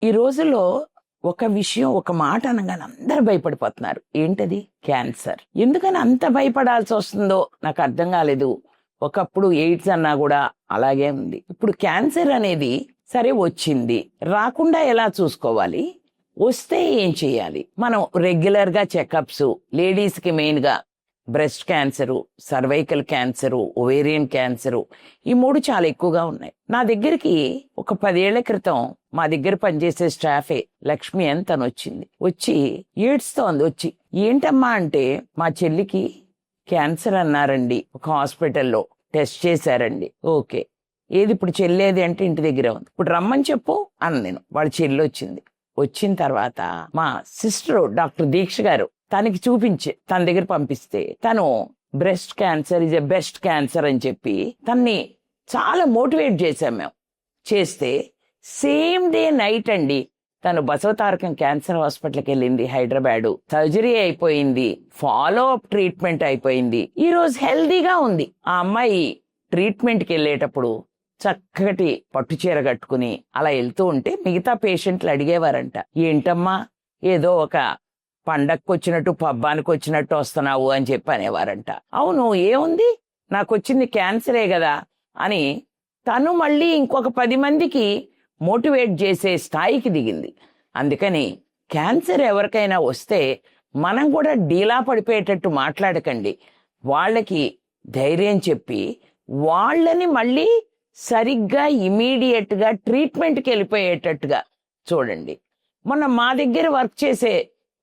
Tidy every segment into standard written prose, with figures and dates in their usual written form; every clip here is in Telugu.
ఈ రోజుల్లో ఒక విషయం, ఒక మాట అనగానే అందరూ భయపడిపోతున్నారు. ఏంటది? క్యాన్సర్. ఎందుకని అంత భయపడాల్సి వస్తుందో నాకు అర్థం కాలేదు. ఒకప్పుడు ఎయిడ్స్ అన్నా కూడా అలాగే ఉంది. ఇప్పుడు క్యాన్సర్ అనేది సరే వచ్చింది, రాకుండా ఎలా చూసుకోవాలి, వస్తే ఏం చేయాలి? మనం రెగ్యులర్ గా చెకప్స్, లేడీస్ కి మెయిన్ గా breast cancer, cervical cancer, ovarian cancer, ఈ 3 చాలా ఎక్కువగా ఉన్నాయి. నా దగ్గరికి ఒక 10 ఏళ్ల క్రితం మా దగ్గర పనిచేసే స్టాఫే లక్ష్మి అని తను వచ్చింది. వచ్చి ఏడ్స్తోంది. వచ్చి ఏంటమ్మా అంటే, మా చెల్లికి క్యాన్సర్ అన్నారండి, ఒక హాస్పిటల్లో టెస్ట్ చేశారండి. ఓకే, ఏది ఇప్పుడు చెల్లేది అంటే ఇంటి దగ్గర ఉంది, ఇప్పుడు రమ్మని చెప్పు అన్న. నేను వాళ్ళ చెల్లి వచ్చింది. వచ్చిన తర్వాత మా సిస్టర్ డాక్టర్ దీక్ష గారు తనకి చూపించి తన దగ్గర పంపిస్తే, తను breast cancer is a best cancer అని చెప్పి తన్ని చాలా మోటివేట్ చేశాం మేము. చేస్తే సేమ్ డే నైట్ అండి తను బసవతారకం క్యాన్సర్ హాస్పిటల్కి వెళ్ళింది, హైదరాబాదు. సర్జరీ అయిపోయింది, ఫాలో అప్ ట్రీట్మెంట్ అయిపోయింది. ఈ రోజు హెల్దీగా ఉంది. ఆ అమ్మాయి ట్రీట్మెంట్కి వెళ్ళేటప్పుడు చక్కటి పట్టుచీర కట్టుకుని అలా వెళ్తూ ఉంటే మిగతా పేషెంట్లు అడిగేవారంట, ఏంటమ్మా ఏదో ఒక పండక్కి వచ్చినట్టు పబ్బానికి వచ్చినట్టు వస్తున్నావు అని చెప్పి అనేవారంట. అవును, ఏముంది, నాకు వచ్చింది క్యాన్సరే కదా అని తను మళ్ళీ ఇంకొక 10 మందికి మోటివేట్ చేసే స్థాయికి దిగింది. అందుకని క్యాన్సర్ ఎవరికైనా వస్తే మనం కూడా డీలా పడిపోయేటట్టు మాట్లాడకండి. వాళ్ళకి ధైర్యం చెప్పి వాళ్ళని మళ్ళీ సరిగ్గా ఇమీడియట్ గా ట్రీట్మెంట్కి వెళ్ళిపోయేటట్టుగా చూడండి. మొన్న మా దగ్గర వర్క్ చేసే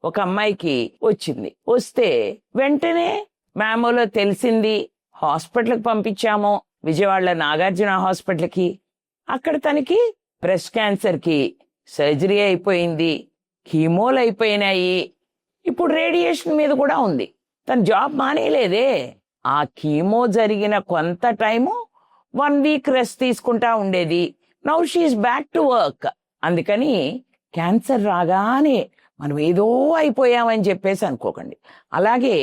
ఒక అమ్మాయికి వచ్చింది. వస్తే వెంటనే మేమోలో తెలిసింది, హాస్పిటల్కి పంపించాము, విజయవాడలో నాగార్జున హాస్పిటల్కి. అక్కడ తనకి బ్రెస్ట్ క్యాన్సర్ కి సర్జరీ అయిపోయింది, కీమోలు అయిపోయినాయి, ఇప్పుడు రేడియేషన్ మీద కూడా ఉంది. తన జాబ్ మానేయలేదే. ఆ కీమో జరిగిన కొంత టైము 1 వీక్ రెస్ట్ తీసుకుంటా ఉండేది. Now she is back to work. అందుకని క్యాన్సర్ రాగానే మనం ఏదో అయిపోయామని చెప్పేసి అనుకోకండి. అలాగే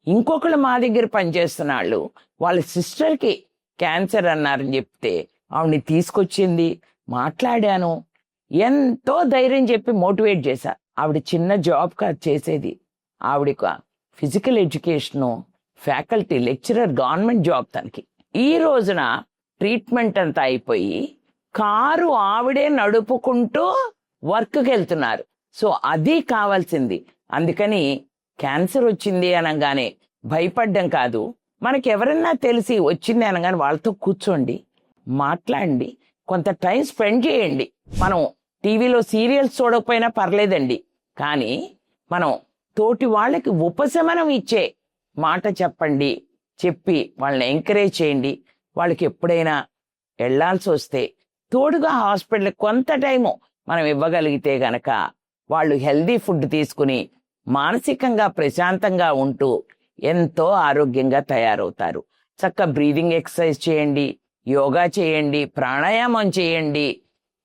ఇంకొకళ్ళు మా దగ్గర పనిచేస్తున్న వాళ్ళు వాళ్ళ సిస్టర్కి క్యాన్సర్ అన్నారని చెప్తే ఆవిడని తీసుకొచ్చింది, మాట్లాడాను, ఎంతో ధైర్యం చెప్పి మోటివేట్ చేశా. ఆవిడ చిన్న జాబ్ కాదు చేసేది, ఆవిడ physical education faculty lecturer, government job తనకి. ఈ రోజున ట్రీట్మెంట్ అంతా అయిపోయి కారు ఆవిడే నడుపుకుంటూ వర్క్కి వెళ్తున్నారు. సో అది కావాల్సింది. అందుకని క్యాన్సర్ వచ్చింది అనగానే భయపడ్డం కాదు. మనకి ఎవరన్నా తెలిసి వచ్చింది అనగానే వాళ్ళతో కూర్చోండి, మాట్లాడండి, కొంత టైం స్పెండ్ చేయండి. మనం టీవీలో సీరియల్స్ చూడకపోయినా పర్లేదండి, కానీ మనం తోటి వాళ్ళకి ఉపశమనం ఇచ్చే మాట చెప్పండి. చెప్పి వాళ్ళని ఎంకరేజ్ చేయండి. వాళ్ళకి ఎప్పుడైనా వెళ్లాల్సి వస్తే తోడుగా హాస్పిటల్కి కొంత టైము మనం ఇవ్వగలిగితే గనక వాళ్ళు హెల్దీ ఫుడ్ తీసుకుని మానసికంగా ప్రశాంతంగా ఉంటూ ఎంతో ఆరోగ్యంగా తయారవుతారు. చక్కగా బ్రీదింగ్ ఎక్సర్సైజ్ చేయండి, యోగా చేయండి, ప్రాణాయామం చేయండి,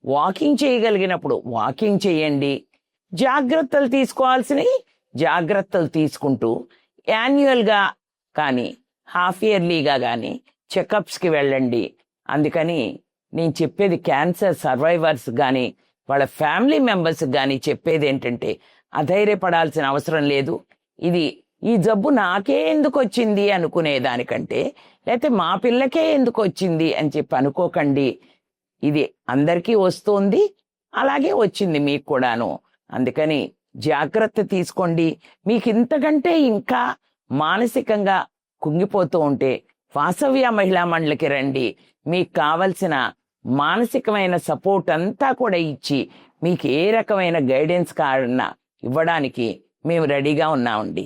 వాకింగ్ చేయగలిగినప్పుడు వాకింగ్ చేయండి. జాగ్రత్తలు తీసుకోవాల్సినవి జాగ్రత్తలు తీసుకుంటూ యాన్యువల్గా కానీ హాఫ్ ఇయర్లీగా కానీ చెకప్స్కి వెళ్ళండి. అందుకని నేను చెప్పేది క్యాన్సర్ సర్వైవర్స్ కానీ వాళ్ళ ఫ్యామిలీ మెంబర్స్ కానీ చెప్పేది ఏంటంటే, అధైర్యపడాల్సిన అవసరం లేదు. ఈ జబ్బు నాకే ఎందుకు వచ్చింది అనుకునే దానికంటే, లేకపోతే మా పిల్లకే ఎందుకు వచ్చింది అని చెప్పి అనుకోకండి. ఇది అందరికీ వస్తుంది, అలాగే వచ్చింది మీకు కూడాను. అందుకని జాగ్రత్త తీసుకోండి. మీకు ఇంతకంటే ఇంకా మానసికంగా కుంగిపోతూ ఉంటే వాసవ్య మహిళా మండలికి రండి. మీకు కావలసిన మానసికమైన సపోర్ట్ అంతా కూడా ఇచ్చి మీకు ఏ రకమైన గైడెన్స్ కావాలన్నా ఇవ్వడానికి మేము రెడీగా ఉన్నామండి.